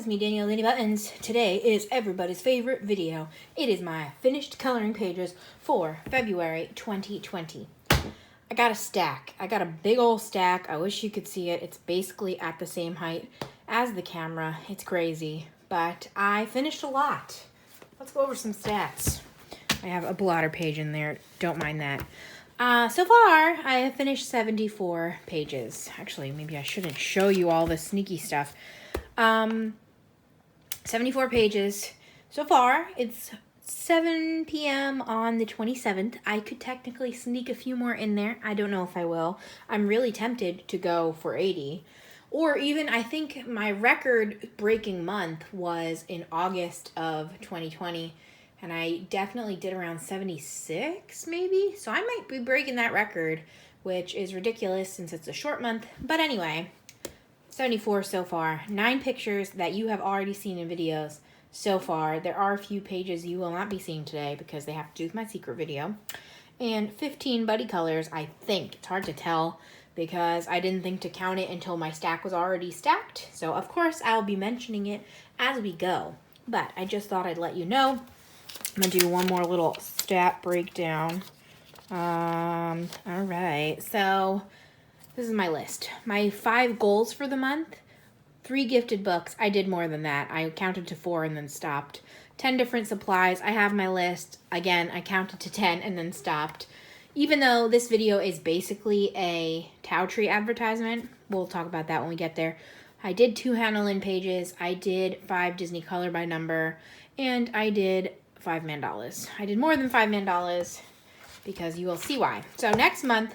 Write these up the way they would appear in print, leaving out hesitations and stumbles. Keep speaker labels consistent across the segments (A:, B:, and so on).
A: it's me, Danielle Danibuttons. Today is everybody's favorite video. It is my finished coloring pages for February 2020. I got a stack. I got a big old stack. I wish you could see it. It's basically at the same height as the camera. It's crazy, but I finished a lot. Let's go over some stats. I have a blotter page in there. Don't mind that. So far, I have finished 74 pages. Actually, maybe I shouldn't show you all the sneaky stuff. 74 pages. So far, it's 7 p.m. on the 27th. I could technically sneak a few more in there. I don't know if I will. I'm really tempted to go for 80. Or even, I think my record-breaking month was in August of 2020. And I definitely did around 76, maybe? So I might be breaking that record, which is ridiculous since it's a short month. But anyway, 74 so far. 9 pictures that you have already seen in videos so far. There are a few pages you will not be seeing today because they have to do with my secret video. And 15 buddy colors, I think. It's hard to tell because I didn't think to count it until my stack was already stacked. So, of course, I'll be mentioning it as we go. But I just thought I'd let you know. I'm going to do one more little stat breakdown. All right. So, this is my list. My 5 goals for the month. 3 gifted books. I did more than that. I counted to 4 and then stopped. 10 different supplies. I have my list. Again, I counted to 10 and then stopped. Even though this video is basically a Tao Tree advertisement. We'll talk about that when we get there. I did 2 Hannah-Lynn pages. I did 5 Disney Color by Number. And I did 5 Mandalas. I did more than 5 Mandalas because you will see why. So next month,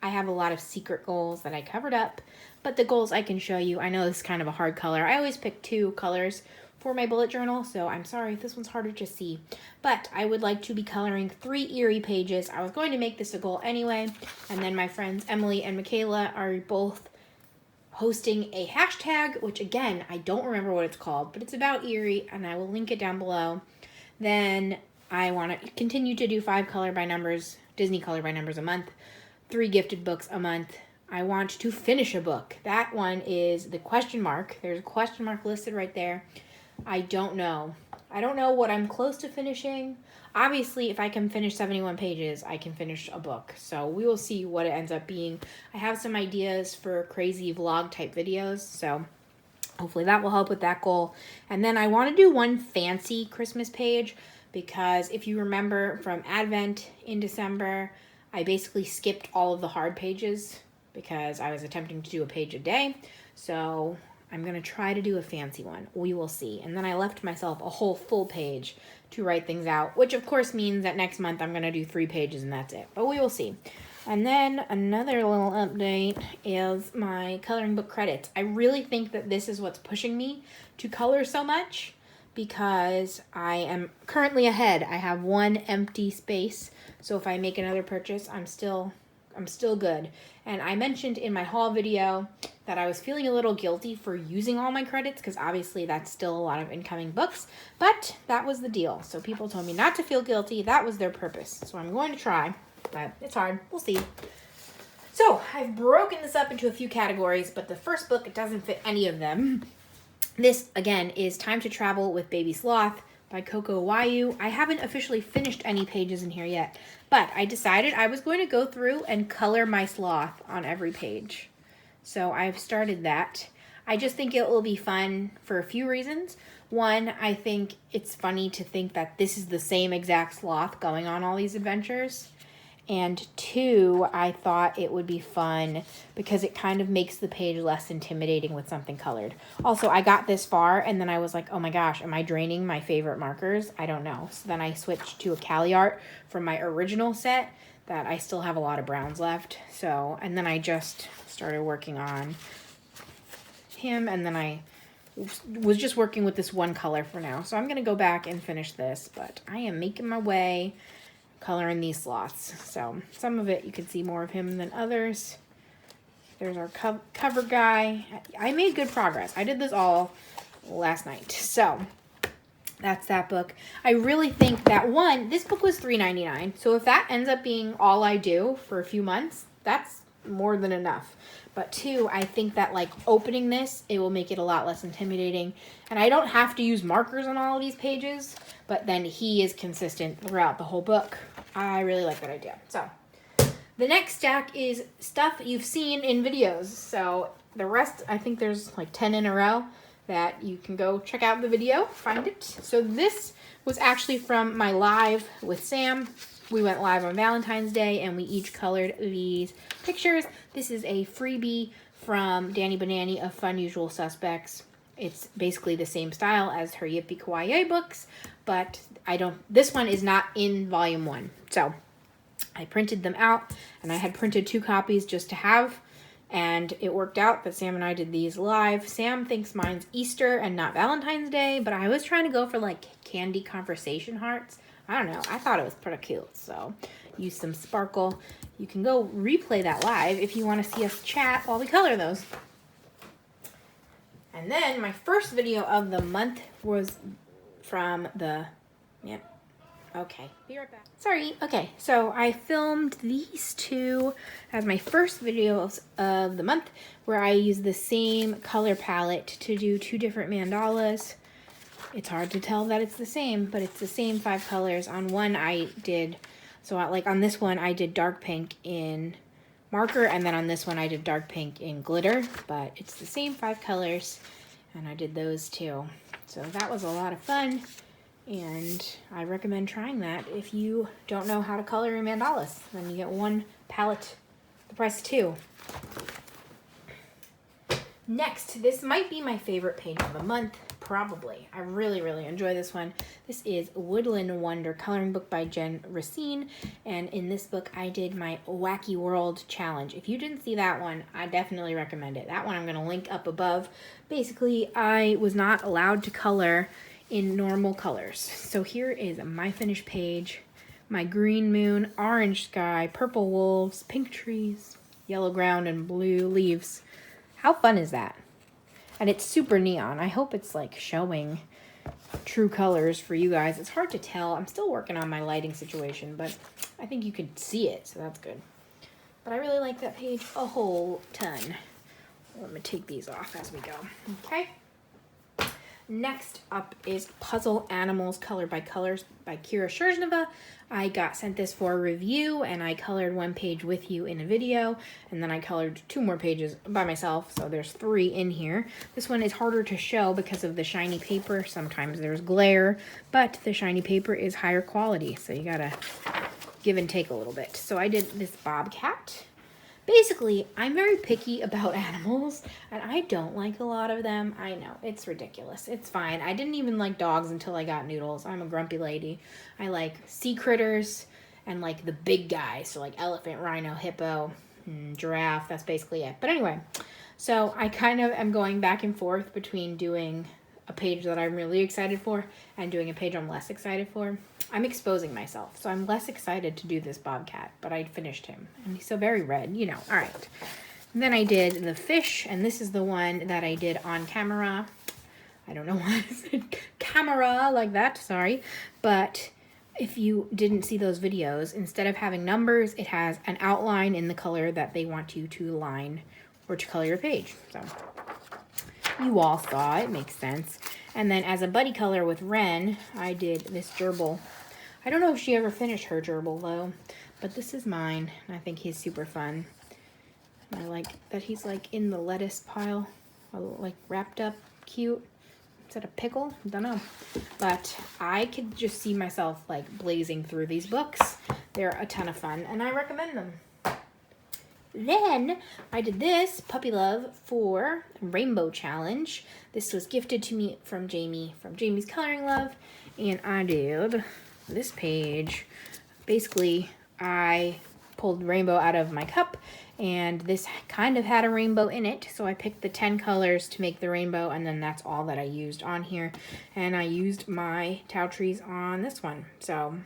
A: I have a lot of secret goals that I covered up, but the goals I can show you. I know this is kind of a hard color. I always pick 2 colors for my bullet journal, so I'm sorry if this one's harder to see. But I would like to be coloring 3 eerie pages. I was going to make this a goal anyway, and then my friends Emily and Michaela are both hosting a hashtag, which again, I don't remember what it's called, but it's about eerie, and I will link it down below. Then I want to continue to do 5 color by numbers, Disney Color by Numbers a month, 3 gifted books a month. I want to finish a book. That one is the question mark. There's a question mark listed right there. I don't know. I don't know what I'm close to finishing. Obviously, if I can finish 71 pages, I can finish a book. So we will see what it ends up being. I have some ideas for crazy vlog type videos, so hopefully that will help with that goal. And then I want to do one fancy Christmas page because if you remember from Advent in December, I basically skipped all of the hard pages because I was attempting to do a page a day. So I'm going to try to do a fancy one. We will see. And then I left myself a whole full page to write things out, which of course means that next month I'm going to do 3 pages and that's it. But we will see. And then another little update is my coloring book credits. I really think that this is what's pushing me to color so much because I am currently ahead. I have 1 empty space. So if I make another purchase, I'm still good. And I mentioned in my haul video that I was feeling a little guilty for using all my credits because obviously that's still a lot of incoming books, but that was the deal. So people told me not to feel guilty. That was their purpose. So I'm going to try. But it's hard. We'll see. So I've broken this up into a few categories, but the first book, it doesn't fit any of them. This, again, is Time to Travel with Baby Sloth by Coco YU. I haven't officially finished any pages in here yet, but I decided I was going to go through and color my sloth on every page. So I've started that. I just think it will be fun for a few reasons. One, I think it's funny to think that this is the same exact sloth going on all these adventures. And 2, I thought it would be fun because it kind of makes the page less intimidating with something colored. Also, I got this far and then I was like, oh my gosh, am I draining my favorite markers? I don't know. So then I switched to a Cali Art from my original set that I still have a lot of browns left. So, and then I just started working on him and then I was just working with this one color for now. So I'm going to go back and finish this, but I am making my way coloring these sloths. So some of it you can see more of him than others. There's our cover guy. I made good progress. I did this all last night. So that's that book. I really think that this book was $3.99. So if that ends up being all I do for a few months, that's more than enough. But two, I think that like opening this, it will make it a lot less intimidating. And I don't have to use markers on all of these pages, but then he is consistent throughout the whole book. I really like that idea. So the next stack is stuff you've seen in videos. So the rest, I think there's like 10 in a row that you can go check out the video, find it. So this was actually from my live with Sam. We went live on Valentine's Day and we each colored these pictures. This is a freebie from Danny Banani of Fun Usual Suspects. It's basically the same style as her Yippee Kawaii books, but this one is not in volume 1. So I printed them out and I had printed 2 copies just to have, and it worked out that Sam and I did these live. Sam thinks mine's Easter and not Valentine's Day, but I was trying to go for like candy conversation hearts. I don't know. I thought it was pretty cute, so use some sparkle. You can go replay that live if you want to see us chat while we color those. And then my first video of the month was from the, okay, be right back. Sorry, okay, so I filmed these 2 as my first videos of the month where I used the same color palette to do 2 different mandalas. It's hard to tell that it's the same, but it's the same 5 colors. On one I did, like on this one I did dark pink in marker, and then on this one I did dark pink in glitter, but it's the same 5 colors, and I did those too. So that was a lot of fun, and I recommend trying that if you don't know how to color your mandalas. Then you get 1 palette, the price of 2. Next, this might be my favorite page of the month, probably. I really, really enjoy this one. This is Woodland Wonder coloring book by Jen Racine, and in this book I did my Wacky World challenge. If you didn't see that one, I definitely recommend it. That one I'm going to link up above. Basically, I was not allowed to color in normal colors. So here is my finished page. My green moon, orange sky, purple wolves, pink trees, yellow ground, and blue leaves. How fun is that? And it's super neon. I hope it's like showing true colors for you guys. It's hard to tell. I'm still working on my lighting situation, but I think you can see it, so that's good. But I really like that page a whole ton. Let me take these off as we go. Okay. Next up is Puzzle Animals Color by Colors by Kira Sherzhneva. I got sent this for a review, and I colored 1 page with you in a video, and then I colored 2 more pages by myself, so there's 3 in here. This one is harder to show because of the shiny paper. Sometimes there's glare, but the shiny paper is higher quality, so you gotta give and take a little bit. So I did this bobcat. Basically, I'm very picky about animals, and I don't like a lot of them. I know, it's ridiculous. It's fine. I didn't even like dogs until I got Noodles. I'm a grumpy lady. I like sea critters and like the big guys, so like elephant, rhino, hippo, giraffe. That's basically it. But anyway, so I kind of am going back and forth between doing a page that I'm really excited for and doing a page I'm less excited for. I'm exposing myself, so I'm less excited to do this bobcat, but I finished him, and he's so very red, you know. All right. And then I did the fish, and this is the one that I did on camera. I don't know why I said camera like that, sorry. But if you didn't see those videos, instead of having numbers, it has an outline in the color that they want you to line or to color your page. So you all saw it, makes sense. And then as a buddy color with Ren, I did this gerbil. I don't know if she ever finished her gerbil though, but this is mine, and I think he's super fun. And I like that he's like in the lettuce pile, like wrapped up, cute. Is that a pickle? I don't know. But I could just see myself like blazing through these books. They're a ton of fun, and I recommend them. Then I did this puppy love for Rainbow Challenge. This was gifted to me from Jamie, from Jamie's Coloring Love, and I did this page. Basically, I pulled rainbow out of my cup, and this kind of had a rainbow in it, so I picked the 10 colors to make the rainbow, and then that's all that I used on here. And I used my Tau trees on this one, so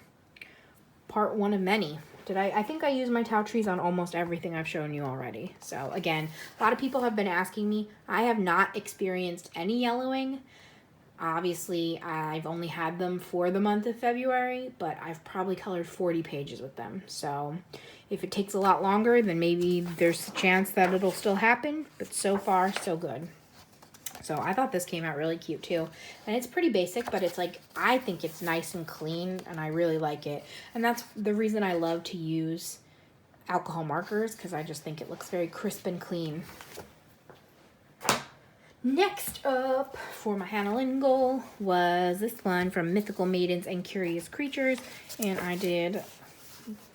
A: part 1 of many. I think I used my Tau trees on almost everything I've shown you already. So again, a lot of people have been asking me. I have not experienced any yellowing. Obviously, I've only had them for the month of February, but I've probably colored 40 pages with them. So if it takes a lot longer, then maybe there's a chance that it'll still happen. But so far, so good. So I thought this came out really cute too. And it's pretty basic, but it's like, I think it's nice and clean, and I really like it. And that's the reason I love to use alcohol markers, because I just think it looks very crisp and clean. Next up for my Hannah Lynn goal was this one from Mythical Maidens and Curious Creatures. And I did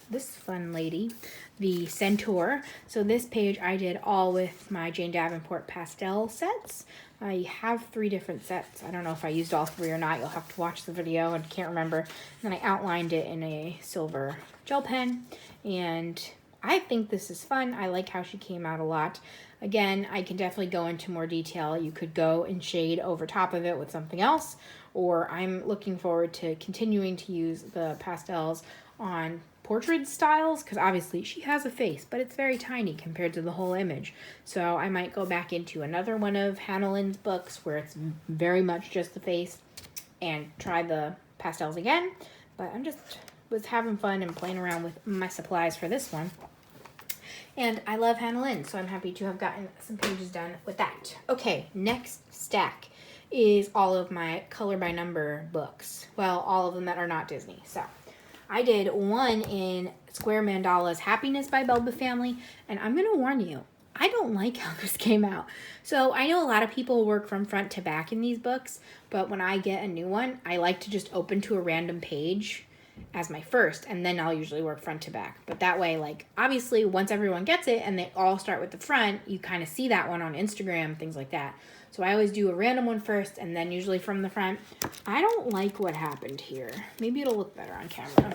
A: this fun lady, the Centaur. So this page I did all with my Jane Davenport pastel sets. I have 3 different sets. I don't know if I used all 3 or not. You'll have to watch the video. I can't remember. And then I outlined it in a silver gel pen. And I think this is fun. I like how she came out a lot. Again, I can definitely go into more detail. You could go and shade over top of it with something else, or I'm looking forward to continuing to use the pastels on portrait styles, because obviously she has a face, but it's very tiny compared to the whole image. So I might go back into another one of Hannah Lynn's books where it's very much just the face and try the pastels again. But I'm just was having fun and playing around with my supplies for this one. And I love Hannah Lynn, so I'm happy to have gotten some pages done with that. Okay, next stack is all of my color by number books. Well, all of them that are not Disney. So I did one in Square Mandalas Happiness by Belba Family, and I'm going to warn you, I don't like how this came out. So I know a lot of people work from front to back in these books, but when I get a new one, I like to just open to a random page as my first, and then I'll usually work front to back. But that way, like, obviously once everyone gets it and they all start with the front, you kind of see that one on Instagram, things like that. So I always do a random one first and then usually from the front. I don't like what happened here. Maybe it'll look better on camera.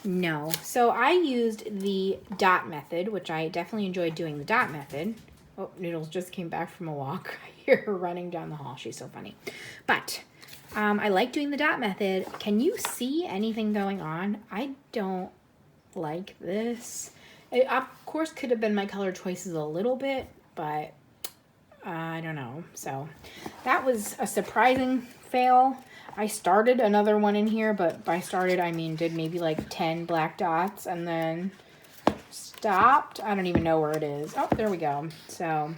A: No. So I used the dot method, which I definitely enjoyed doing the dot method. Oh, Noodles just came back from a walk. I hear her running down the hall. She's so funny. But I like doing the dot method. Can you see anything going on? I don't like this. It, of course, could have been my color choices a little bit, but I don't know. So that was a surprising fail. I started another one in here, but by started, I mean did maybe like 10 black dots and then stopped. I don't even know where it is. Oh, there we go. So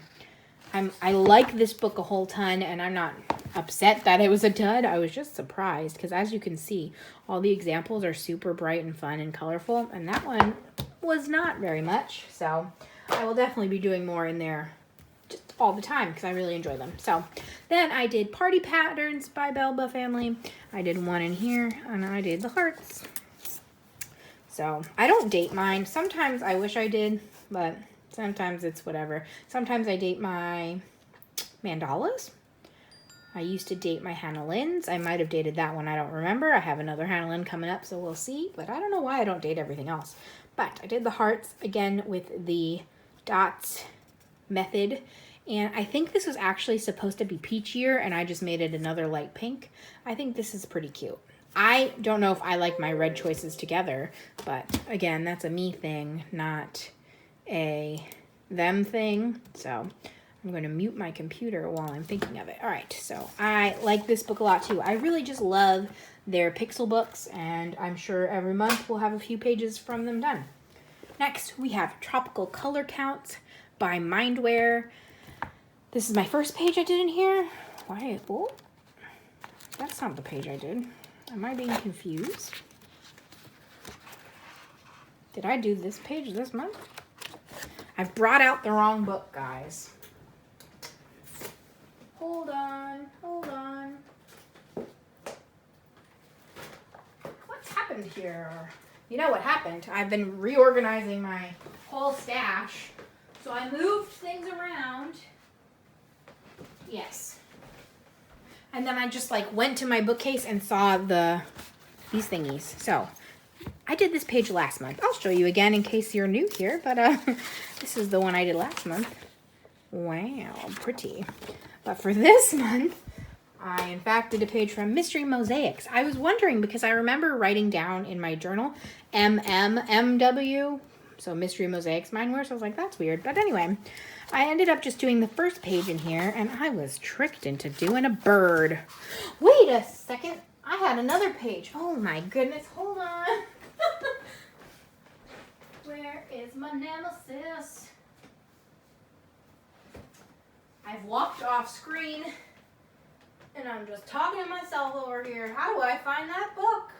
A: I like this book a whole ton, and I'm not upset that it was a dud. I was just surprised because, as you can see, all the examples are super bright and fun and colorful, and that one was not very much. So I will definitely be doing more in there just all the time because I really enjoy them. So then I did Party Patterns by Belba Family. I did one in here, and I did the hearts. So I don't date mine. Sometimes I wish I did, but sometimes it's whatever. Sometimes I date my mandalas. I used to date my Hannah Lynn's. I might have dated that one. I don't remember. I have another Hannah Lynn coming up, so we'll see. But I don't know why I don't date everything else. But I did the hearts again with the dots method. And I think this was actually supposed to be peachier, and I just made it another light pink. I think this is pretty cute. I don't know if I like my red choices together, but again, that's a me thing, not a them thing. So I'm going to mute my computer while I'm thinking of it. All right, so I like this book a lot too. I really just love their pixel books, and I'm sure every month we'll have a few pages from them done. Next, we have Tropical Color Counts by Mindware. This is my first page I did in here. Why? Oh, that's not the page I did. Am I being confused? Did I do this page this month? I've brought out the wrong book, guys. Hold on, hold on. What's happened here? You know what happened? I've been reorganizing my whole stash. So I moved things around. Yes. And then I just like went to my bookcase and saw these thingies. So I did this page last month. I'll show you again in case you're new here, but this is the one I did last month. Wow, pretty. But for this month, I in fact did a page from Mystery Mosaics. I was wondering because I remember writing down in my journal MMMW, so Mystery Mosaics Mindware. So I was like, that's weird. But anyway, I ended up just doing the first page in here, and I was tricked into doing a bird. Wait a second. I had another page. Oh my goodness. Hold on. Where is my nemesis? I've walked off screen, and I'm just talking to myself over here. How do I find that book?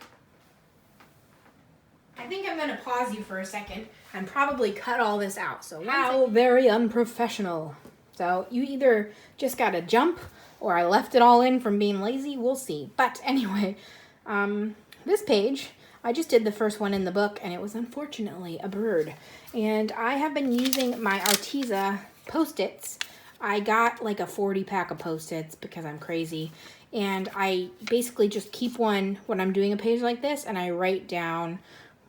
A: I think I'm going to pause you for a second and probably cut all this out. So how very unprofessional. So you either just got to jump or I left it all in from being lazy. We'll see. But anyway, this page, I just did the first one in the book, and it was unfortunately a bird. And I have been using my Arteza Post-its. I got like a 40 pack of Post-its because I'm crazy. And I basically just keep one when I'm doing a page like this, and I write down,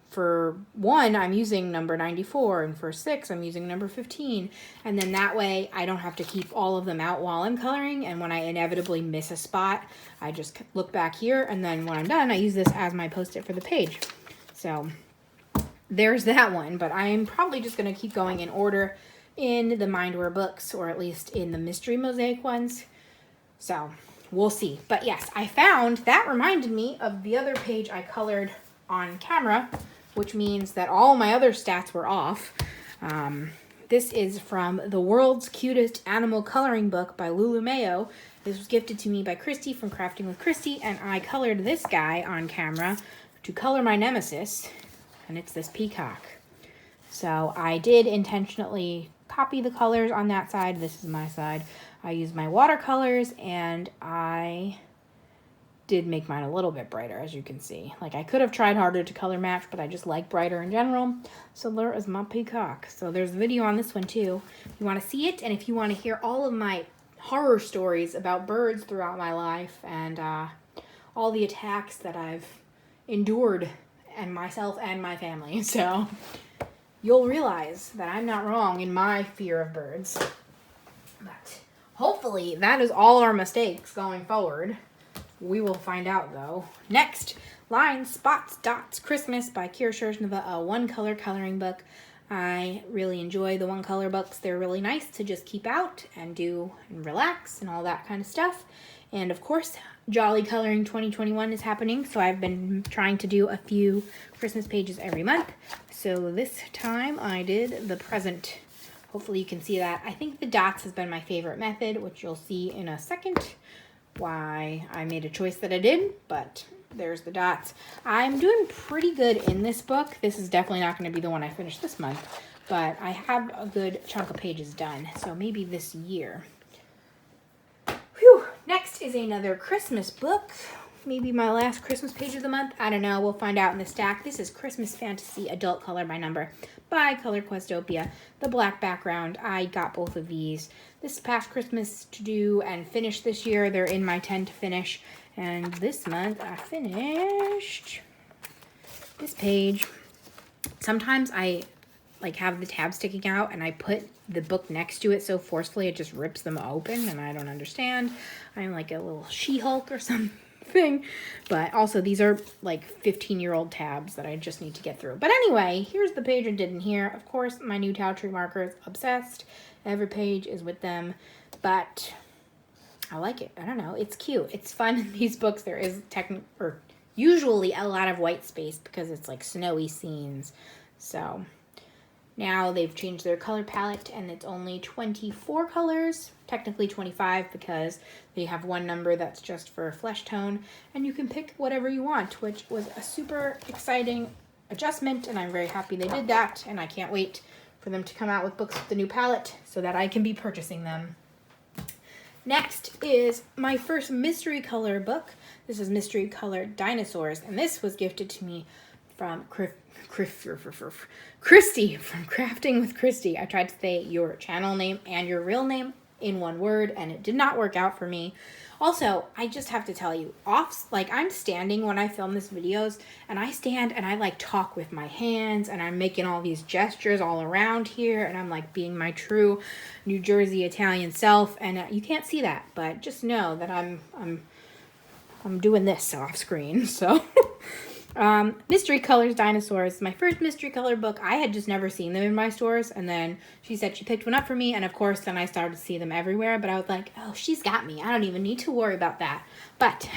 A: for 1, I'm using number 94, and for 6, I'm using number 15. And then that way, I don't have to keep all of them out while I'm coloring, and when I inevitably miss a spot, I just look back here, and then when I'm done, I use this as my Post-it for the page. So, there's that one, but I'm probably just going to keep going in order in the Mindware books, or at least in the Mystery Mosaic ones. So, we'll see. But yes, I found, that reminded me of the other page I colored on camera, which means that all my other stats were off. This is from The World's Cutest Animal Coloring Book by Lulu Mayo. This was gifted to me by Christy from Crafting with Christy, and I colored this guy on camera to color my nemesis, and it's this peacock. So I did intentionally copy the colors on that side. This is my side. I used my watercolors, and I did make mine a little bit brighter, as you can see. Like, I could have tried harder to color match, but I just like brighter in general. So there is my peacock. So there's a video on this one too, if you want to see it, and if you want to hear all of my horror stories about birds throughout my life, and all the attacks that I've endured, and myself and my family. So you'll realize that I'm not wrong in my fear of birds. But hopefully that is all our mistakes going forward. We will find out, though. Next, Lines, Spots, Dots, Christmas by Kira Shershneva, a one-color coloring book. I really enjoy the one-color books. They're really nice to just keep out and do and relax and all that kind of stuff. And, of course, Jolly Coloring 2021 is happening, so I've been trying to do a few Christmas pages every month. So this time I did the present. Hopefully you can see that. I think the dots has been my favorite method, which you'll see in a second why I made a choice that I did, but there's the dots. I'm doing pretty good in this book. This is definitely not going to be the one I finish this month, but I have a good chunk of pages done, so maybe this year. Whew. Next is another Christmas book. Maybe my last Christmas page of the month. I don't know. We'll find out in the stack. This is Christmas Fantasy Adult Color by Number by Color Questopia. The black background. I got both of these this past Christmas to do and finish this year. They're in my 10 to finish. And this month I finished this page. Sometimes I have the tab sticking out and I put the book next to it so forcefully it just rips them open, and I don't understand. I'm like a little She-Hulk or something. But also these are like 15-year-old tabs that I just need to get through. But anyway, here's the page I did in here. Of course, my new Towel Tree markers, obsessed. Every page is with them, but I like it. I don't know. It's cute. It's fun in these books. There is usually a lot of white space because it's like snowy scenes. So now they've changed their color palette and it's only 24 colors, technically 25 because they have one number that's just for flesh tone, and you can pick whatever you want, which was a super exciting adjustment, and I'm very happy they did that, and I can't wait for them to come out with books with the new palette so that I can be purchasing them. Next is my first mystery color book. This is Mystery Color Dinosaurs, and this was gifted to me from Christy from Crafting with Christy. I tried to say your channel name and your real name in one word, and it did not work out for me. Also, I just have to tell you, I'm standing when I film these videos, and I stand and I like talk with my hands, and I'm making all these gestures all around here, and I'm like being my true New Jersey Italian self, and you can't see that, but just know that I'm doing this off screen. So Mystery Colors Dinosaurs. My first mystery color book. I had just never seen them in my stores, and then she said she picked one up for me, and of course then I started to see them everywhere, but I was like, oh, she's got me. I don't even need to worry about that. But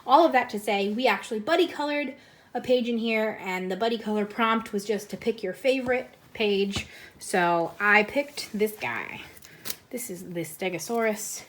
A: all of that to say, we actually buddy colored a page in here, and the buddy color prompt was just to pick your favorite page. So I picked this guy. This is the Stegosaurus,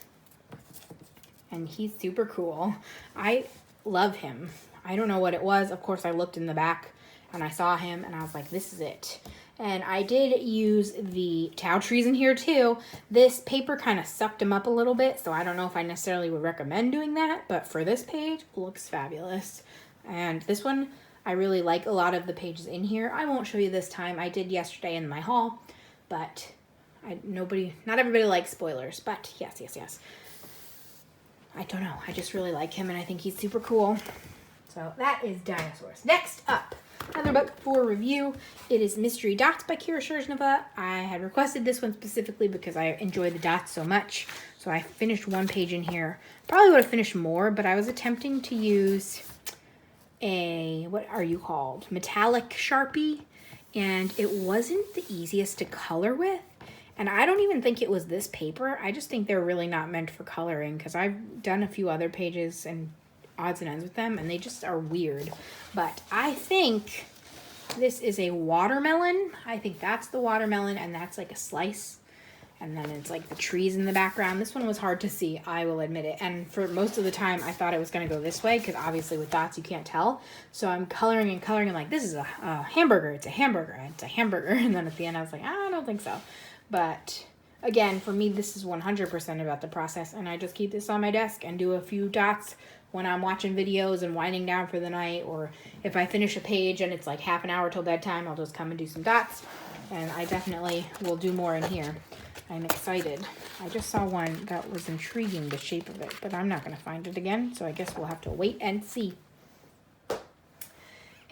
A: and he's super cool. I love him. I don't know what it was. Of course, I looked in the back and I saw him and I was like, this is it. And I did use the Tau trees in here too. This paper kind of sucked them up a little bit, so I don't know if I necessarily would recommend doing that, but for this page, looks fabulous. And this one, I really like a lot of the pages in here. I won't show you this time. I did yesterday in my haul, but not everybody likes spoilers, but yes. I don't know. I just really like him and I think he's super cool. So that is Dinosaurs. Next up, another book for review. It is Mystery Dots by Kira Sherznova. I had requested this one specifically because I enjoy the dots so much. So I finished one page in here. Probably would have finished more, but I was attempting to use a, what are you called? Metallic Sharpie. And it wasn't the easiest to color with. And I don't even think it was this paper. I just think they're really not meant for coloring because I've done a few other pages and odds and ends with them and they just are weird. But I think this is a watermelon. I think that's the watermelon and that's like a slice. And then it's like the trees in the background. This one was hard to see, I will admit it. And for most of the time, I thought it was going to go this way because obviously with dots you can't tell. So I'm coloring and coloring and like, this is a hamburger. It's a hamburger. It's a hamburger. And then at the end I was like, I don't think so. But again, for me, this is 100% about the process. And I just keep this on my desk and do a few dots when I'm watching videos and winding down for the night. Or if I finish a page and it's like half an hour till bedtime, I'll just come and do some dots. And I definitely will do more in here. I'm excited. I just saw one that was intriguing, the shape of it, but I'm not going to find it again. So I guess we'll have to wait and see.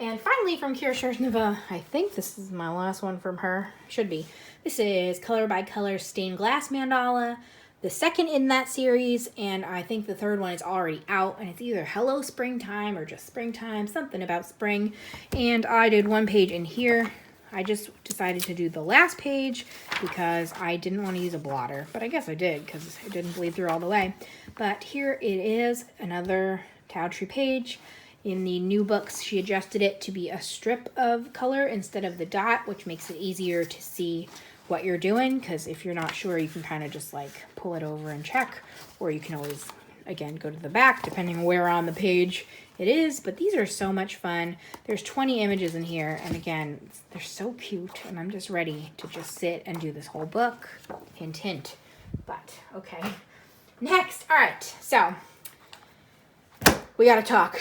A: And finally, from Kira Sherznova, I think this is my last one from her. Should be. This is Color by Color Stained Glass Mandala, the second in that series, and I think the third one is already out, and it's either Hello Springtime or just Springtime, something about spring. And I did one page in here. I just decided to do the last page because I didn't want to use a blotter, but I guess I did because it didn't bleed through all the way. But here it is, another Tau Tree page. In the new books, she adjusted it to be a strip of color instead of the dot, which makes it easier to see what you're doing, because if you're not sure, you can kind of just like pull it over and check, or you can always, again, go to the back, depending on where on the page it is. But these are so much fun. There's 20 images in here, and again, they're so cute, and I'm just ready to just sit and do this whole book. Hint, hint. But, okay. Next, all right, so we gotta talk.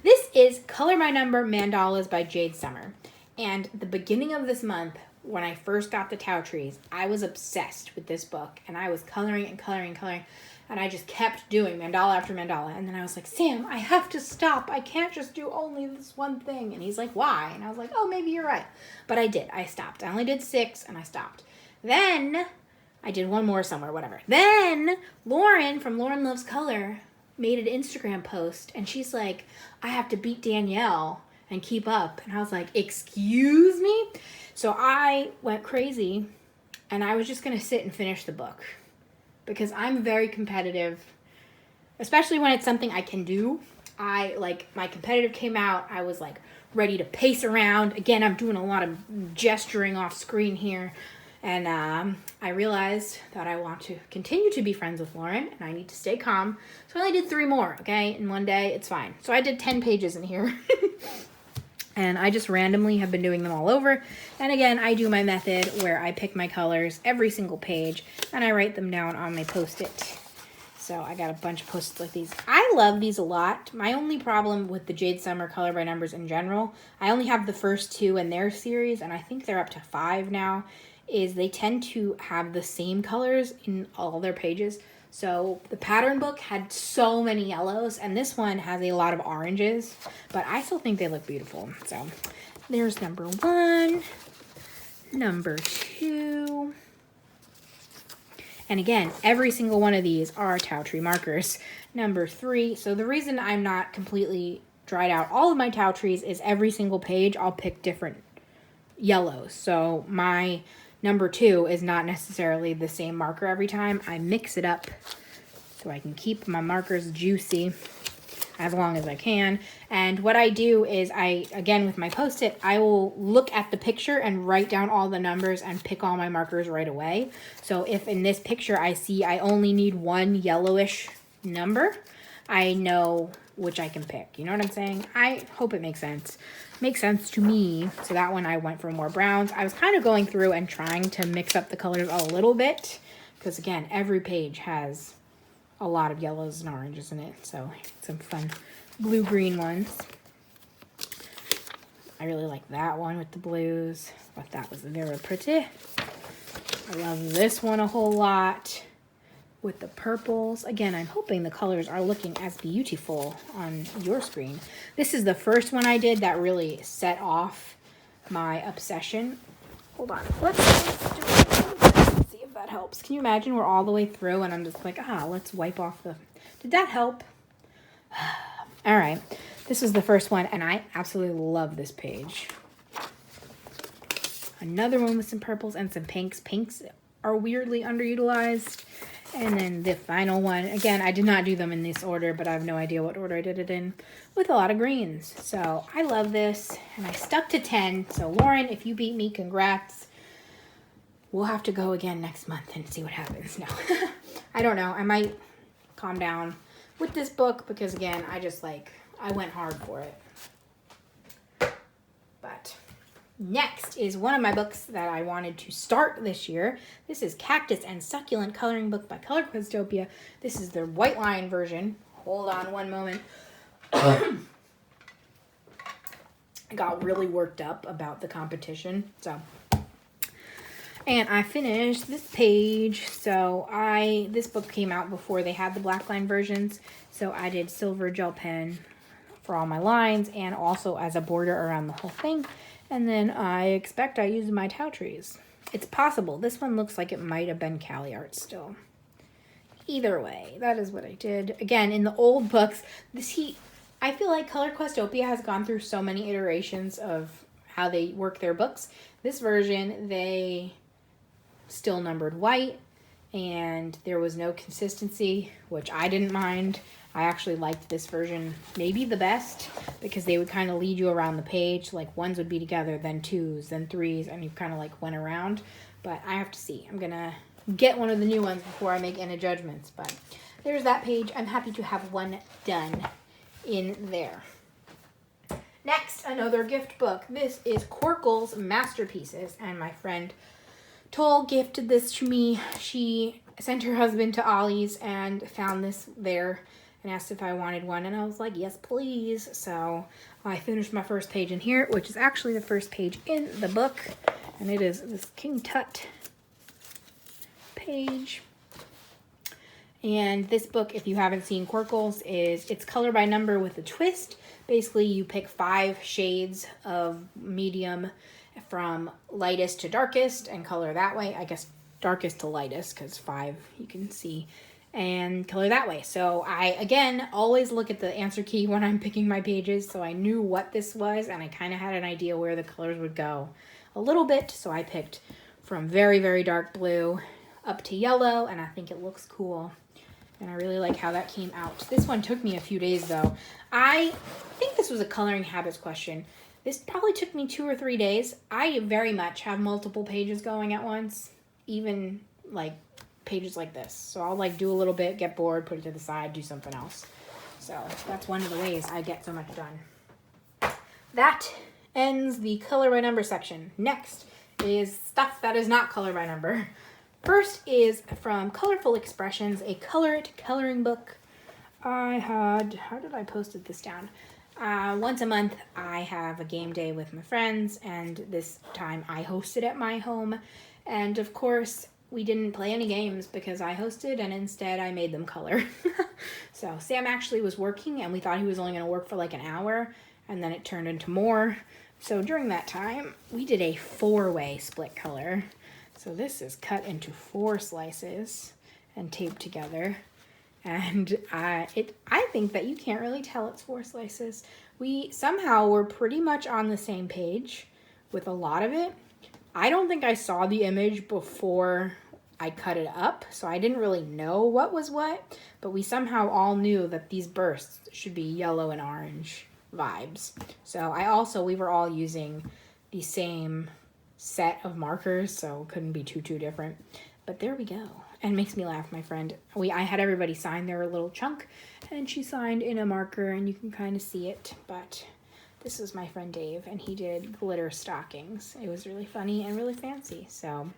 A: This is Color by Number Mandalas by Jade Summer. And the beginning of this month, when I first got the Tau trees, I was obsessed with this book. And I was coloring and coloring and coloring. And I just kept doing mandala after mandala. And then I was like, Sam, I have to stop. I can't just do only this one thing. And he's like, why? And I was like, oh, maybe you're right. But I did. I stopped. I only did 6 and I stopped. Then I did one more somewhere, whatever. Then Lauren from Lauren Loves Color made an Instagram post. And she's like, I have to beat Danielle and keep up. And I was like, excuse me? So I went crazy and I was just going to sit and finish the book because I'm very competitive, especially when it's something I can do. My competitive came out. I was like ready to pace around. Again, I'm doing a lot of gesturing off screen here. And I realized that I want to continue to be friends with Lauren and I need to stay calm. So I only did 3 more, okay? In one day, it's fine. So I did 10 pages in here. And I just randomly have been doing them all over. And again, I do my method where I pick my colors every single page and I write them down on my Post-it. So I got a bunch of Post-its like these. I love these a lot. My only problem with the Jade Summer Color by Numbers in general, I only have the first 2 in their series, and I think they're up to 5 now, is they tend to have the same colors in all their pages. So the pattern book had so many yellows, and this one has a lot of oranges, but I still think they look beautiful. So there's number 1, number 2. And again, every single one of these are Tau Tree markers. Number 3. So the reason I'm not completely dried out all of my tau trees is every single page I'll pick different yellows. So my number 2 is not necessarily the same marker every time. I mix it up so I can keep my markers juicy as long as I can. And what I do is again, with my Post-it, I will look at the picture and write down all the numbers and pick all my markers right away. So if in this picture I see I only need one yellowish number, I know which I can pick. You know what I'm saying? I hope it makes sense. Makes sense to me. So that one I went for more browns. I was kind of going through and trying to mix up the colors a little bit because again, every page has a lot of yellows and oranges in it. So some fun blue-green ones. I really like that one with the blues. I thought that was very pretty. I love this one a whole lot with the purples. Again, I'm hoping the colors are looking as beautiful on your screen. This is the first one I did that really set off my obsession. Hold on. Let's do it. See if that helps. Can you imagine we're all the way through and I'm just like, let's wipe off the... Did that help? All right. This was the first one, and I absolutely love this page. Another one with some purples and some pinks. Pinks are weirdly underutilized. And then the final one, again, I did not do them in this order, but I have no idea what order I did it in, with a lot of greens. So I love this, and I stuck to 10. So Lauren, if you beat me, congrats. We'll have to go again next month and see what happens. No, I don't know. I might calm down with this book because, again, I went hard for it. But next is one of my books that I wanted to start this year. This is Cactus and Succulent Coloring Book by Questopia. This is the white line version. Hold on one moment. I got really worked up about the competition. And I finished this page. So this book came out before they had the black line versions. So I did silver gel pen for all my lines and also as a border around the whole thing. And then I expect I used my tau trees. It's possible. This one looks like it might have been Cali art still. Either way, that is what I did. Again, in the old books, I feel like Color Questopia has gone through so many iterations of how they work their books. This version, they still numbered white, and there was no consistency, which I didn't mind. I actually liked this version maybe the best because they would kind of lead you around the page. Like ones would be together, then twos, then threes, and you kind of like went around. But I have to see. I'm going to get one of the new ones before I make any judgments. But there's that page. I'm happy to have one done in there. Next, another gift book. This is Corkel's Masterpieces, and my friend Toll gifted this to me. She sent her husband to Ollie's and found this there and asked if I wanted one, and I was like, yes, please. So I finished my first page in here, which is actually the first page in the book, and it is this King Tut page. And this book, if you haven't seen Corkel's, it's color by number with a twist. Basically, you pick 5 shades of medium from lightest to darkest and color that way. I guess darkest to lightest because 5 you can see, and color that way. So I, again, always look at the answer key when I'm picking my pages, so I knew what this was, and I kind of had an idea where the colors would go a little bit. So I picked from very, very dark blue up to yellow, and I think it looks cool. And I really like how that came out. This one took me a few days, though. I think this was a coloring habits question. This probably took me 2 or 3 days. I very much have multiple pages going at once, even like pages like this. So I'll like do a little bit, get bored, put it to the side, do something else. So that's one of the ways I get so much done. That ends the color by number section. Next is stuff that is not color by number. First is from Colorful Expressions, a colored coloring book. How did I posted this down? Once a month, I have a game day with my friends, and this time I hosted at my home. And of course, we didn't play any games because I hosted, and instead I made them color. So Sam actually was working, and we thought he was only going to work for like an hour, and then it turned into more. So during that time, we did a 4-way split color. So this is cut into 4 slices and taped together. And I think that you can't really tell it's 4 slices. We somehow were pretty much on the same page with a lot of it. I don't think I saw the image before I cut it up, so I didn't really know what was what, but we somehow all knew that these bursts should be yellow and orange vibes. So we were all using the same set of markers, so it couldn't be too different. But there we go. And it makes me laugh, my friend. I had everybody sign their little chunk, and she signed in a marker, and you can kind of see it, but this is my friend Dave, and he did glitter stockings. It was really funny and really fancy, so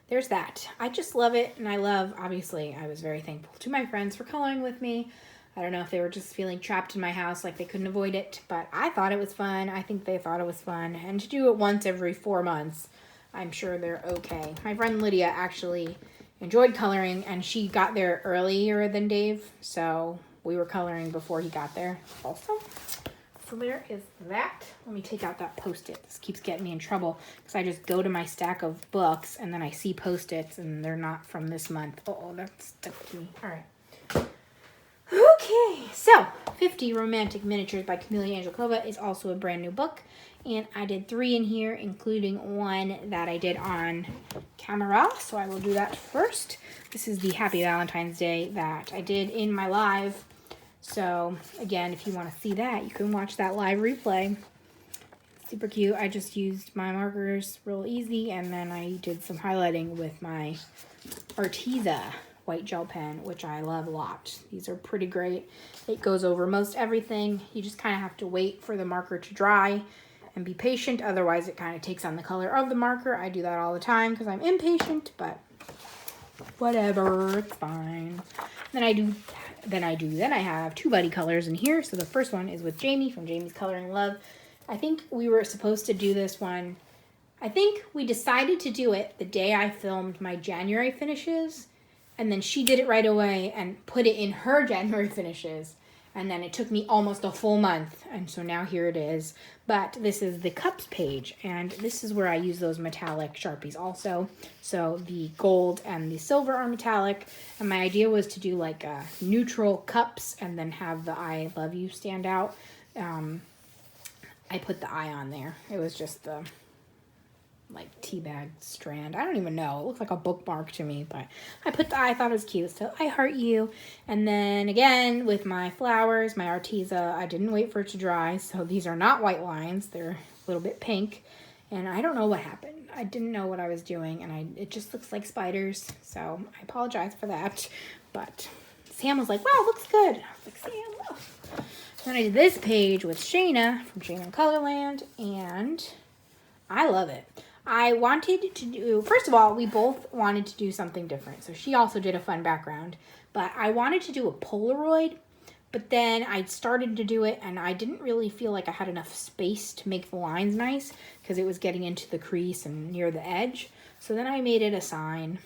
A: there's that. I just love it, and obviously, I was very thankful to my friends for coloring with me. I don't know if they were just feeling trapped in my house like they couldn't avoid it, but I thought it was fun. I think they thought it was fun, and to do it once every 4 months, I'm sure they're okay. My friend Lydia actually enjoyed coloring, and she got there earlier than Dave, so we were coloring before he got there also. So there is that. Let me take out that Post-it. This keeps getting me in trouble because I just go to my stack of books and then I see Post-its and they're not from this month. Oh, that's stuck to me. All right. Okay, so 50 Romantic Miniatures by Camelia Angelkova is also a brand new book. And I did 3 in here, including one that I did on camera. So I will do that first. This is the Happy Valentine's Day that I did in my live. So again, if you want to see that, you can watch that live replay. Super cute. I just used my markers real easy, and then I did some highlighting with my Arteza white gel pen, which I love a lot. These are pretty great. It goes over most everything. You just kind of have to wait for the marker to dry and be patient. Otherwise, it kind of takes on the color of the marker. I do that all the time because I'm impatient, but whatever, it's fine. Then I have 2 buddy colors in here. So the first one is with Jamie from Jamie's Coloring Love. I think we were supposed to do this one. I think we decided to do it the day I filmed my January finishes, and then she did it right away and put it in her January finishes. And then it took me almost a full month. And so now here it is. But this is the cups page. And this is where I use those metallic Sharpies also. So the gold and the silver are metallic. And my idea was to do like neutral cups and then have the I love you stand out. I put the I on there. It was just the like teabag strand. I don't even know. It looks like a bookmark to me, but I put the I thought it was cute. So I heart you. And then again with my flowers, my Arteza, I didn't wait for it to dry. So these are not white lines. They're a little bit pink. And I don't know what happened. I didn't know what I was doing, and it just looks like spiders. So I apologize for that. But Sam was like, wow, looks good. I was like, Sam. Then I did this page with Shaina from Shaina Colorland, and I love it. I wanted to do, first of all, we both wanted to do something different. So she also did a fun background, but I wanted to do a Polaroid, but then I started to do it and I didn't really feel like I had enough space to make the lines nice because it was getting into the crease and near the edge. So then I made it a sign.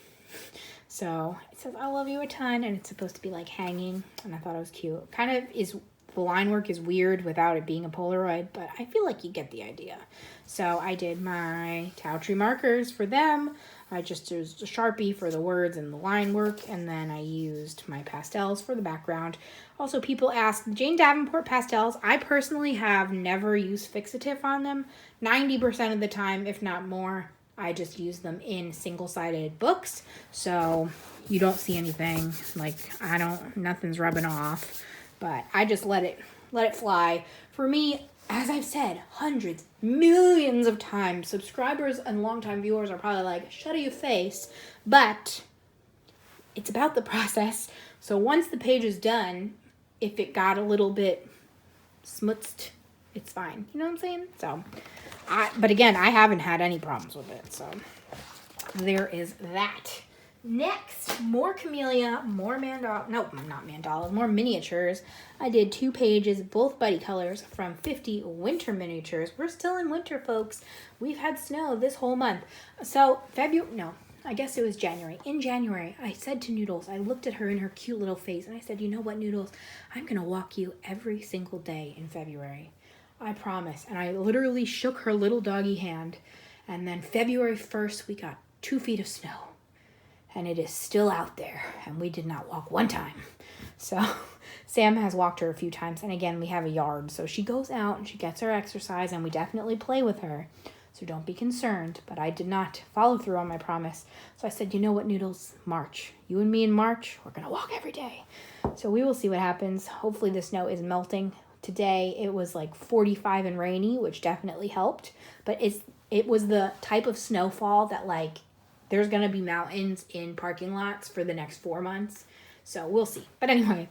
A: So it says, I love you a ton, and it's supposed to be like hanging, and I thought it was cute. Kind of is, the line work is weird without it being a Polaroid, but I feel like you get the idea. So I did my Tao Tree markers for them. I just used a Sharpie for the words and the line work, and then I used my pastels for the background. Also, people asked, Jane Davenport pastels, I personally have never used fixative on them. 90% of the time, if not more, I just use them in single-sided books, so you don't see anything, like, nothing's rubbing off, but I just let it fly. For me, as I've said hundreds, millions of times, subscribers and longtime viewers are probably like, shut your face, but it's about the process. So once the page is done, if it got a little bit smutzed, it's fine. You know what I'm saying? So, but again, I haven't had any problems with it. So there is that. Next, more Camellia, more more miniatures. I did 2 pages, both buddy colors, from 50 winter miniatures. We're still in winter, folks. We've had snow this whole month. So I guess it was January. In January, I said to Noodles, I looked at her in her cute little face, and I said, you know what, Noodles? I'm going to walk you every single day in February. I promise. And I literally shook her little doggy hand. And then February 1st, we got 2 feet of snow. and it is still out there, and we did not walk one time. So Sam has walked her a few times, and again, we have a yard, so she goes out and she gets her exercise, and we definitely play with her. So don't be concerned, but I did not follow through on my promise. So I said, you know what, Noodles? March. You and me in March, we're going to walk every day. So we will see what happens. Hopefully the snow is melting. Today it was like 45 and rainy, which definitely helped. But it was the type of snowfall that like there's going to be mountains in parking lots for the next 4 months. So we'll see. But anyway,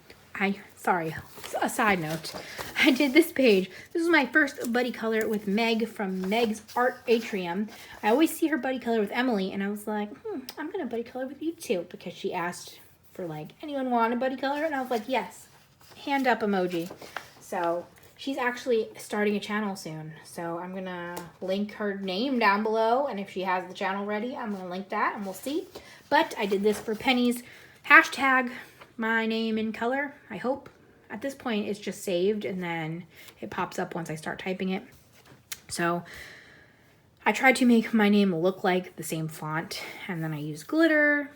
A: sorry, a side note. I did this page. This is my first buddy color with Meg from MegsArtAtrium. I always see her buddy color with Emily, and I was like, I'm going to buddy color with you too, because she asked for like, anyone want a buddy color? And I was like, yes, hand up emoji. So she's actually starting a channel soon. So I'm going to link her name down below, and if she has the channel ready, I'm going to link that, and we'll see. But I did this for Penny's hashtag my name in color, I hope. At this point, it's just saved, and then it pops up once I start typing it. So I tried to make my name look like the same font, and then I used glitter,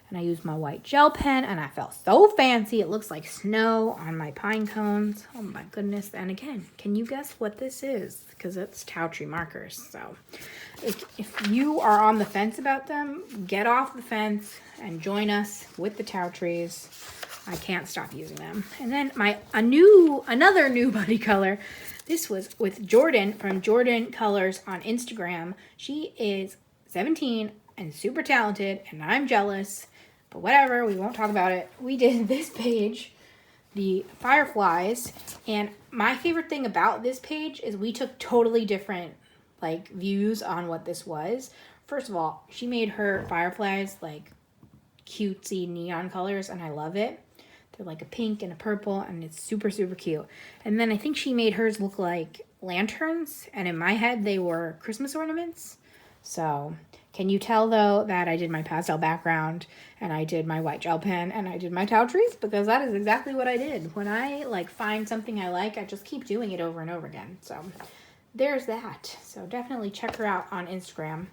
A: and I used my white gel pen, and I felt so fancy. It looks like snow on my pine cones. Oh my goodness. And again, can you guess what this is? Because it's Tau Tree markers. So if you are on the fence about them, get off the fence and join us with the Tau Trees. I can't stop using them. And then another new buddy color. This was with Jordan from Jordan.colors on Instagram. She is 17 and super talented, and I'm jealous. But whatever, we won't talk about it. We did this page, the fireflies, and my favorite thing about this page is we took totally different like views on what this was. First of all, she made her fireflies like cutesy neon colors, and I love it. They're like a pink and a purple, and it's super, super cute. And then I think she made hers look like lanterns, and in my head they were Christmas ornaments. So can you tell though that I did my pastel background, and I did my white gel pen, and I did my Tau Trees? Because that is exactly what I did. When I like find something I like, I just keep doing it over and over again. So there's that. So definitely check her out on Instagram.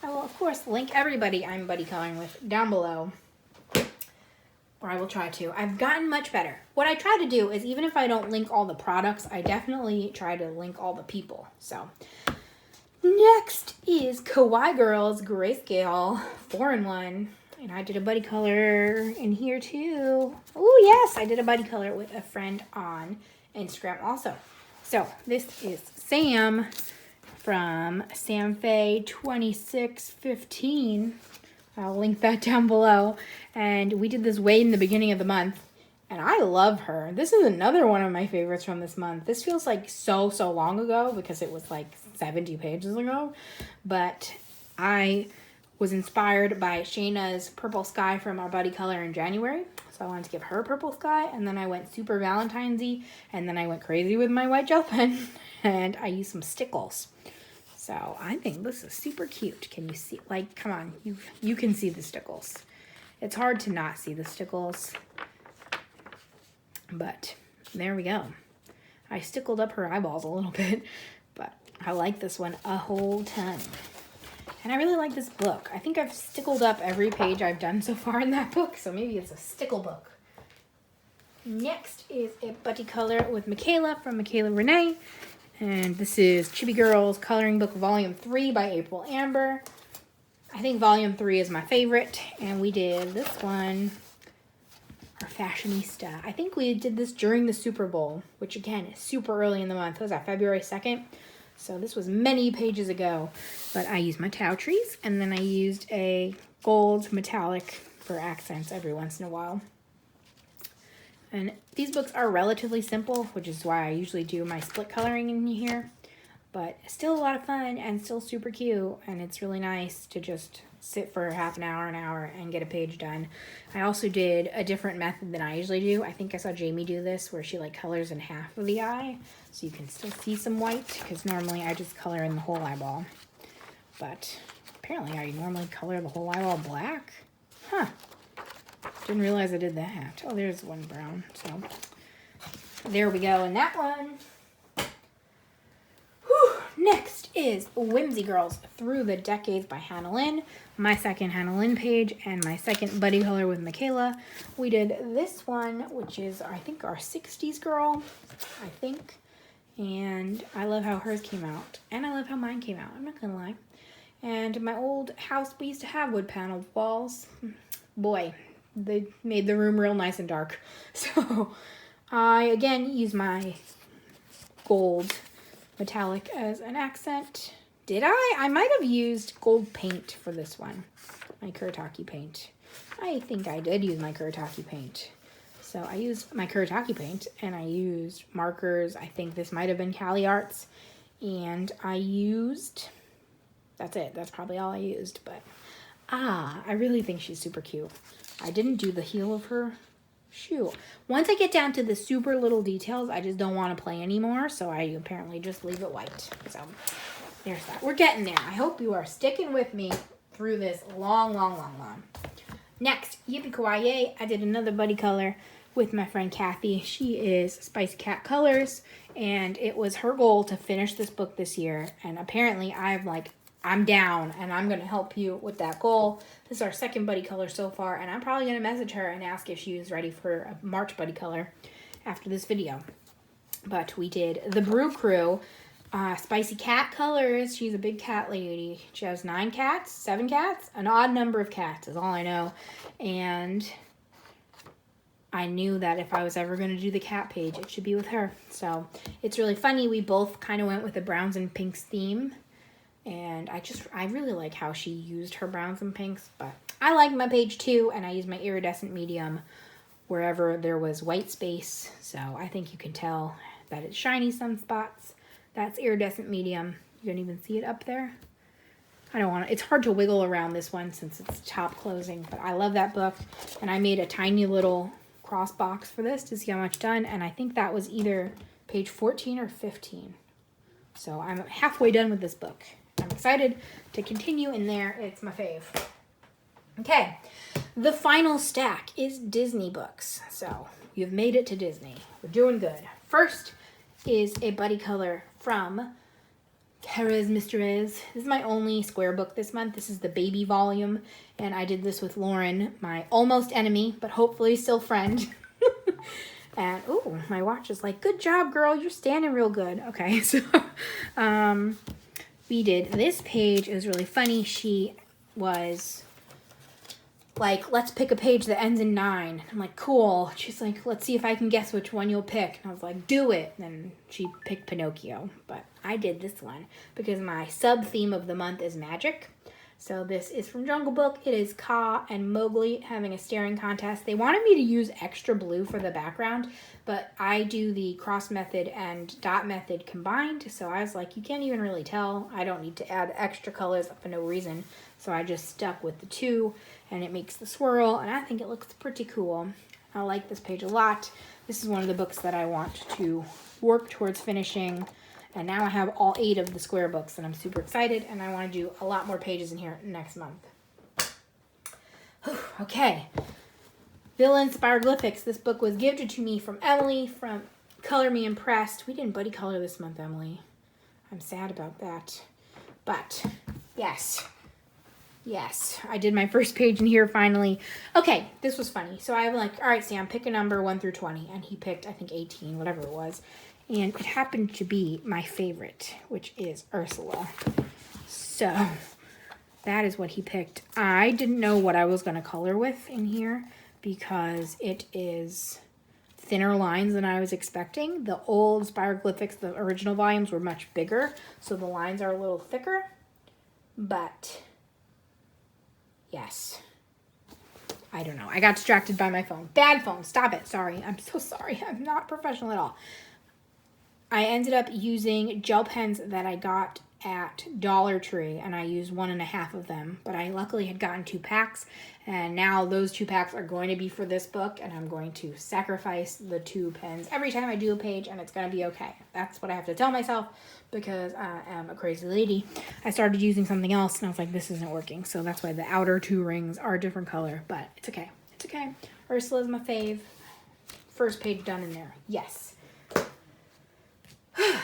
A: I will of course link everybody I'm buddy coloring with down below. Or I will try to. I've gotten much better. What I try to do is, even if I don't link all the products, I definitely try to link all the people. So next is Kawaii Girls Grayscale 4-in-1. And I did a buddy color in here too. Oh yes, I did a buddy color with a friend on Instagram also. So this is Sam from Samfay 2615. I'll link that down below. And we did this way in the beginning of the month, and I love her. This is another one of my favorites from this month. This feels like so long ago because it was like 70 pages ago, but I was inspired by Shaina's Purple Sky from our buddy color in January, so I wanted to give her Purple Sky, and then I went super Valentine's-y, and then I went crazy with my white gel pen, and I used some stickles. So I think this is super cute. Can you see? Like, come on, you can see the stickles. It's hard to not see the stickles, but there we go. I stickled up her eyeballs a little bit, but I like this one a whole ton. And I really like this book. I think I've stickled up every page I've done so far in that book, so maybe it's a stickle book. Next is a buddy color with Michaela from Michaela Renee. And this is Chibi Girls Coloring Book Volume 3 by April Amber. I think Volume 3 is my favorite. And we did this one, our Fashionista. I think we did this during the Super Bowl, which again is super early in the month. It was February 2nd. So this was many pages ago. But I used my Tau Trees, and then I used a gold metallic for accents every once in a while. And these books are relatively simple, which is why I usually do my split coloring in here. But still a lot of fun and still super cute. And it's really nice to just sit for half an hour, and get a page done. I also did a different method than I usually do. I think I saw Jamie do this, where she like colors in half of the eye, so you can still see some white, because normally I just color in the whole eyeball. But apparently I normally color the whole eyeball black. Huh. Didn't realize I did that. Oh, there's one brown. So there we go. And that one. Whew. next is Whimsy Girls Through the Decades by Hannah Lynn. My second Hannah Lynn page and my second buddy color with Michaela. We did this one, which is, I think, our 60s girl, I think. And I love how hers came out. And I love how mine came out, I'm not gonna lie. And my old house, we used to have wood paneled walls. Boy, they made the room real nice and dark. So I, again, use my gold metallic as an accent. Did I? I might have used gold paint for this one. My Kuretake paint. I think I did use my Kuretake paint. So I used my Kuretake paint and I used markers. I think this might have been Cali Arts. And I used, that's it. That's probably all I used. But, I really think she's super cute. I didn't do the heel of her shoe. Once I get down to the super little details, I just don't want to play anymore. So I apparently just leave it white. So there's that. We're getting there. I hope you are sticking with me through this long. Next, Yippee Kawaii. I did another buddy color with my friend Kathy. She is SpiceyCatColors, and it was her goal to finish this book this year. And apparently I'm down, and I'm going to help you with that goal. This is our second buddy color so far, and I'm probably going to message her and ask if she is ready for a March buddy color after this video. But we did the Brew Crew, SpiceyCatColors. She's a big cat lady. She has 7 cats, an odd number of cats is all I know. And I knew that if I was ever going to do the cat page, it should be with her. So it's really funny. We both kind of went with the browns and pinks theme. And I really like how she used her browns and pinks. But I like my page too. And I used my iridescent medium wherever there was white space. So I think you can tell that it's shiny some spots. That's iridescent medium. You don't even see it up there. It's hard to wiggle around this one since it's top closing. But I love that book. And I made a tiny little cross box for this to see how much done. And I think that was either page 14 or 15. So I'm halfway done with this book. I'm excited to continue in there. It's my fave. Okay, the final stack is Disney books. So you've made it to Disney. We're doing good. First is a buddy color from Kara's Mysteries. This is my only square book this month. This is the baby volume. And I did this with Lauren, my almost enemy, but hopefully still friend. And, ooh, my watch is like, good job, girl. You're standing real good. Okay, so we did this page. It was really funny. She was like, let's pick a page that ends in 9. I'm like, cool. She's like, let's see if I can guess which one you'll pick. And I was like, do it. And then she picked Pinocchio. But I did this one because my sub-theme of the month is magic. So this is from Jungle Book. It is Ka and Mowgli having a staring contest. They wanted me to use extra blue for the background, but I do the cross method and dot method combined. So I was like, you can't even really tell. I don't need to add extra colors for no reason. So I just stuck with the 2, and it makes the swirl, and I think it looks pretty cool. I like this page a lot. This is one of the books that I want to work towards finishing. And now I have all 8 of the square books, and I'm super excited, and I want to do a lot more pages in here next month. Okay. Villain Spiroglyphics. This book was gifted to me from Emily from Color Me Impressed. We didn't buddy color this month, Emily. I'm sad about that. But, yes. Yes, I did my first page in here finally. Okay, this was funny. So I'm like, all right, Sam, pick a number 1 through 20. And he picked, I think, 18, whatever it was. And it happened to be my favorite, which is Ursula. So that is what he picked. I didn't know what I was going to color with in here because it is thinner lines than I was expecting. The old Spiroglyphics, the original volumes, were much bigger, so the lines are a little thicker. But yes, I don't know. I got distracted by my phone. Bad phone. Stop it. Sorry. I'm so sorry. I'm not professional at all. I ended up using gel pens that I got at Dollar Tree, and I used 1.5 of them, but I luckily had gotten 2 packs, and now those 2 packs are going to be for this book, and I'm going to sacrifice the 2 pens every time I do a page, and it's going to be okay. That's what I have to tell myself, because I am a crazy lady. I started using something else, and I was like, this isn't working, so that's why the outer 2 rings are a different color, but it's okay. It's okay. Ursula's my fave. First page done in there. Yes.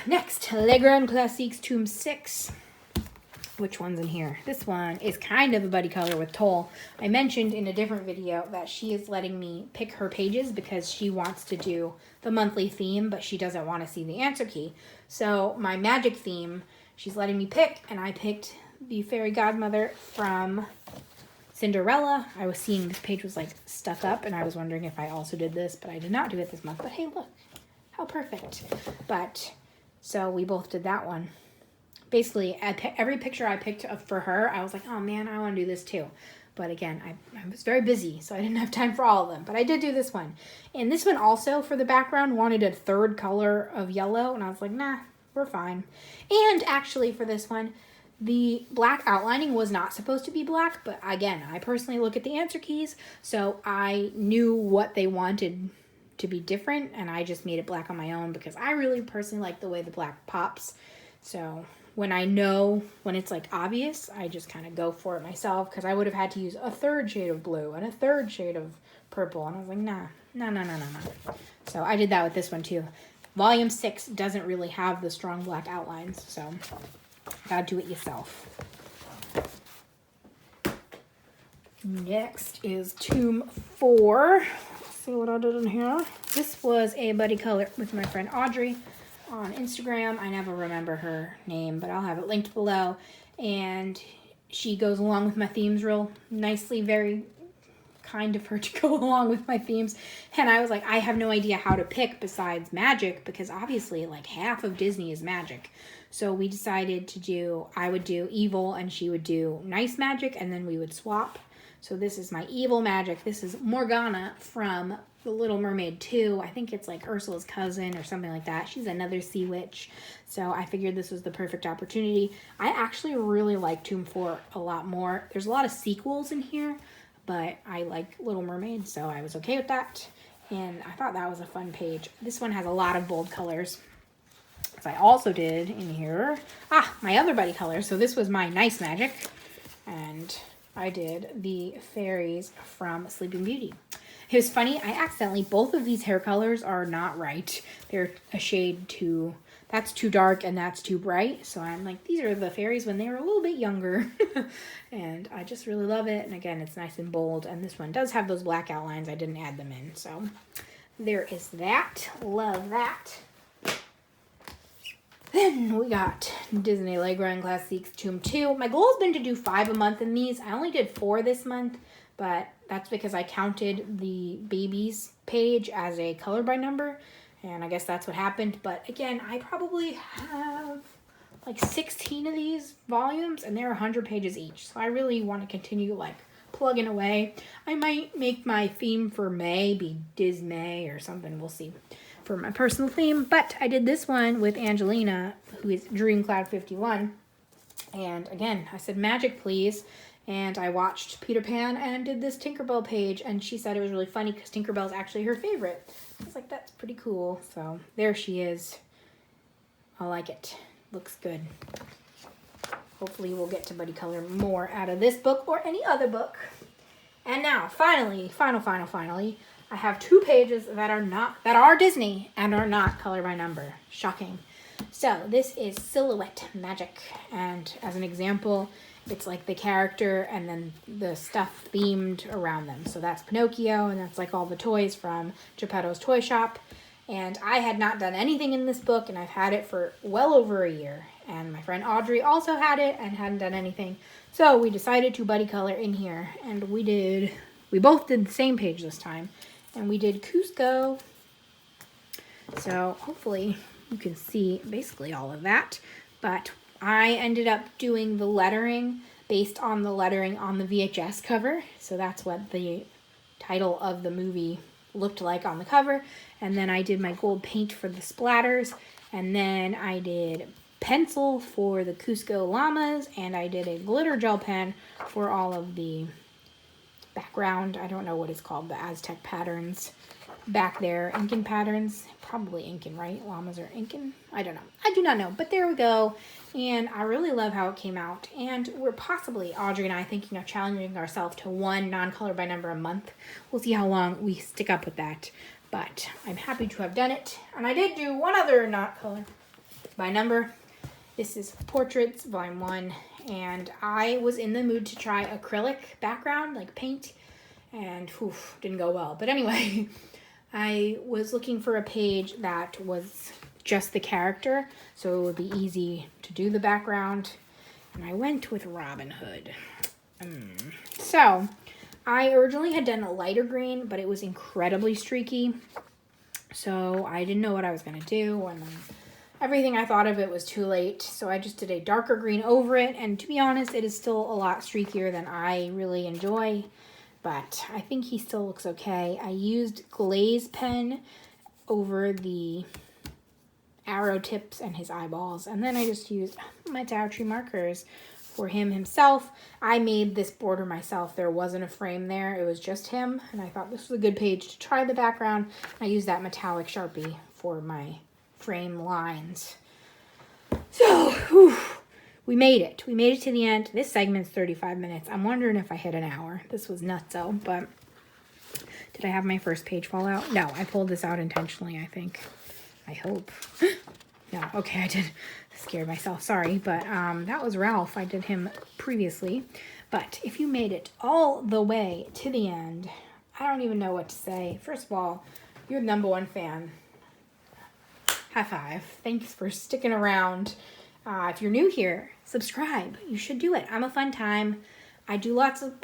A: Next, Legrand Classics Tomb 6. Which one's in here? This one is kind of a buddy color with Toll. I mentioned in a different video that she is letting me pick her pages because she wants to do the monthly theme, but she doesn't want to see the answer key. So my magic theme, she's letting me pick, and I picked the fairy godmother from Cinderella. I was seeing this page was like stuck up, and I was wondering if I also did this, but I did not do it this month. But hey, look, how perfect. But so we both did that one. Basically, every picture I picked for her, I was like, oh man, I want to do this too. But again, I was very busy, so I didn't have time for all of them. But I did do this one. And this one also, for the background, wanted a third color of yellow. And I was like, nah, we're fine. And actually, for this one, the black outlining was not supposed to be black. But again, I personally look at the answer keys. So I knew what they wanted to be different. And I just made it black on my own because I really personally like the way the black pops. So when I know when it's like obvious, I just kind of go for it myself because I would have had to use a third shade of blue and a third shade of purple. And I was like, nah. So I did that with this one too. Volume 6 doesn't really have the strong black outlines, so gotta do it yourself. Next is Tomb 4. Let's see what I did in here. This was a buddy color with my friend Audrey on Instagram. I never remember her name, but I'll have it linked below. And she goes along with my themes real nicely. Very kind of her to go along with my themes. And I was like, I have no idea how to pick besides magic, because obviously like half of Disney is magic. So we decided to do, I would do evil and she would do nice magic, and then we would swap. So this is my evil magic. This is Morgana from The Little Mermaid 2. I think it's like Ursula's cousin or something like that. She's another sea witch. So I figured this was the perfect opportunity. I actually really like Tomb 4 a lot more. There's a lot of sequels in here, but I like Little Mermaid, so I was okay with that. And I thought that was a fun page. This one has a lot of bold colors. So I also did in here, my other buddy color. So this was my nice magic. And I did the fairies from Sleeping Beauty. It was funny, I accidentally, both of these hair colors are not right. They're a shade too, that's too dark and that's too bright. So I'm like, these are the fairies when they were a little bit younger. And I just really love it. And again, it's nice and bold. And this one does have those black outlines. I didn't add them in. So there is that. Love that. Then we got Disney Legrand Classics Tomb 2. My goal has been to do 5 a month in these. I only did 4 this month, but that's because I counted the babies page as a color by number, and I guess that's what happened. But again, I probably have like 16 of these volumes, and they're 100 pages each. So I really want to continue like plugging away. I might make my theme for May be Dismay or something. We'll see. For my personal theme, but I did this one with Angelina, who is Dream Cloud 51, and again, I said magic please, and I watched Peter Pan and did this Tinkerbell page, and she said it was really funny because Tinkerbell is actually her favorite. I was like, that's pretty cool. So there she is. I like it. Looks good. Hopefully we'll get to buddy color more out of this book or any other book. And now, finally, I have 2 pages that are Disney and are not color by number. Shocking. So this is Silhouette Magic, and as an example, it's like the character and then the stuff themed around them. So that's Pinocchio, and that's like all the toys from Geppetto's Toy Shop. And I had not done anything in this book, and I've had it for well over a year. And my friend Audrey also had it and hadn't done anything. So we decided to buddy color in here, and we both did the same page this time. And we did Cusco. So hopefully you can see basically all of that. But I ended up doing the lettering based on the lettering on the VHS cover. So that's what the title of the movie looked like on the cover. And then I did my gold paint for the splatters. And then I did pencil for the Cusco llamas. And I did a glitter gel pen for all of the background. I don't know what it's called, the Aztec patterns back there. Incan patterns, probably Incan, right? Llamas are Incan? I don't know. I do not know, but there we go. And I really love how it came out. And we're possibly, Audrey and I, thinking of challenging ourselves to 1 non-color by number a month. We'll see how long we stick up with that. But I'm happy to have done it. And I did do one other not color. by number. This is Portraits, Volume 1, and I was in the mood to try acrylic background, like paint, and didn't go well. But anyway, I was looking for a page that was just the character, so it would be easy to do the background, and I went with Robin Hood. So, I originally had done a lighter green, but it was incredibly streaky, so I didn't know what I was going to do, and everything I thought of it was too late, so I just did a darker green over it, and to be honest, it is still a lot streakier than I really enjoy, but I think he still looks okay. I used glaze pen over the arrow tips and his eyeballs, and then I just used my MegsArtAtrium markers for him himself. I made this border myself. There wasn't a frame there. It was just him, and I thought this was a good page to try the background. I used that metallic Sharpie for my frame lines. So, we made it. We made it to the end. This segment's 35 minutes. I'm wondering if I hit an hour. This was nutso, but did I have my first page fall out? No, I pulled this out intentionally, I think. I hope. No, okay, I did. Scared myself, sorry, but that was Ralph. I did him previously. But if you made it all the way to the end, I don't even know what to say. First of all, you're the #1 fan. High five. Thanks for sticking around. If you're new here, subscribe. You should do it. I'm a fun time. I do lots of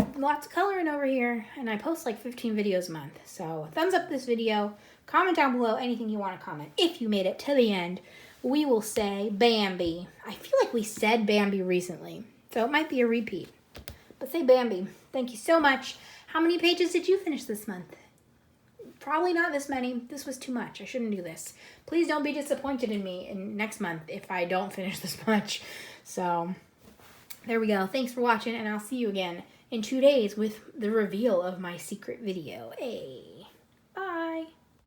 A: coloring over here, and I post like 15 videos a month. So thumbs up this video. Comment down below anything you want to comment. If you made it to the end, we will say Bambi. I feel like we said Bambi recently, so it might be a repeat. But say Bambi. Thank you so much. How many pages did you finish this month? Probably not this many. This was too much. I shouldn't do this. Please don't be disappointed in me in next month if I don't finish this much. So, there we go. Thanks for watching, and I'll see you again in 2 days with the reveal of my secret video. Hey.